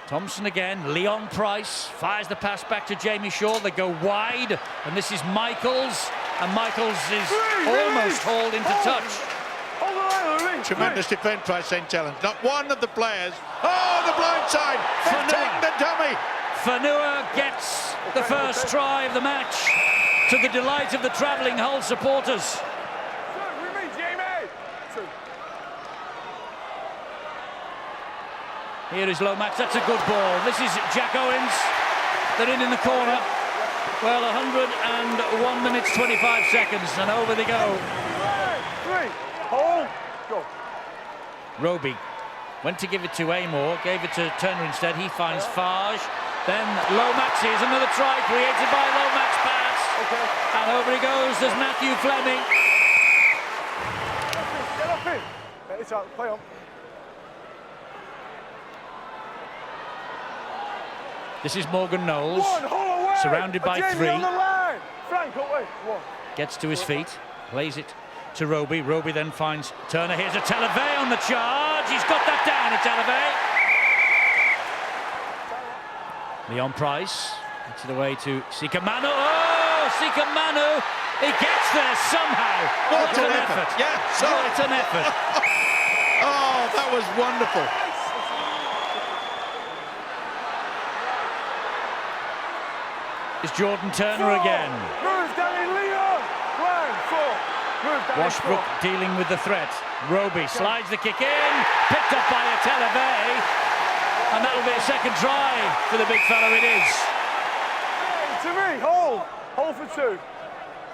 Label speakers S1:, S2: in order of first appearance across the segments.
S1: Thompson again, Leon Price fires the pass back to Jamie Shaw. They go wide, and this is Michaels, and Michaels is almost hauled into touch.
S2: Tremendous defence by St Helens. Not one of the players. Oh, the blind side! They've taken the dummy.
S1: Fanua gets the first try of the match, to the delight of the travelling Hull supporters. Here is Lomax, that's a good ball. This is Jack Owens. They're in the corner. Well, 101 minutes, 25 seconds, and over they go.
S3: Hold, go.
S1: Roby went to give it to Amor, gave it to Turner instead. He finds Farge. Then Lomax, here's another try created by Lomax pass.
S3: Okay.
S1: And over he goes, there's Matthew Fleming.
S3: Get up in. It's out, play on.
S1: This is Morgan Knowles, surrounded by three.
S3: Frank, away.
S1: Gets to his feet, plays it to Roby. Roby then finds Turner. Here's a Televey on the charge. He's got that down, it's Televey. Leon Price gets it away to Sikamanu. Oh, Sikamanu! He gets there somehow.
S2: What an effort. Yeah, sorry.
S1: What an effort.
S2: Oh, that was wonderful.
S1: It's Jordan Turner again.
S3: Move, Danny, Leon. Line, 4. Move, Danny,
S1: Washbrook
S3: 4.
S1: dealing with the threat. Roby slides the kick in, picked up by a Televey, and that'll be a second try for the big fellow. It is.
S3: Hey, to me, hold. Hold for 2.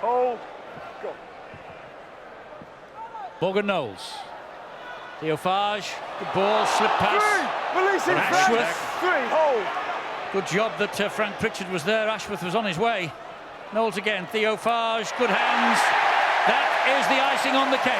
S3: Hold, go.
S1: Morgan Knowles. Theo Farge, good ball, slip pass.
S3: 3, releasing
S1: Ashworth.
S3: 3, hold.
S1: Good job that Frank Pritchard was there. Ashworth was on his way. Knowles again, Theo Farge, good hands. That is the icing on the cake.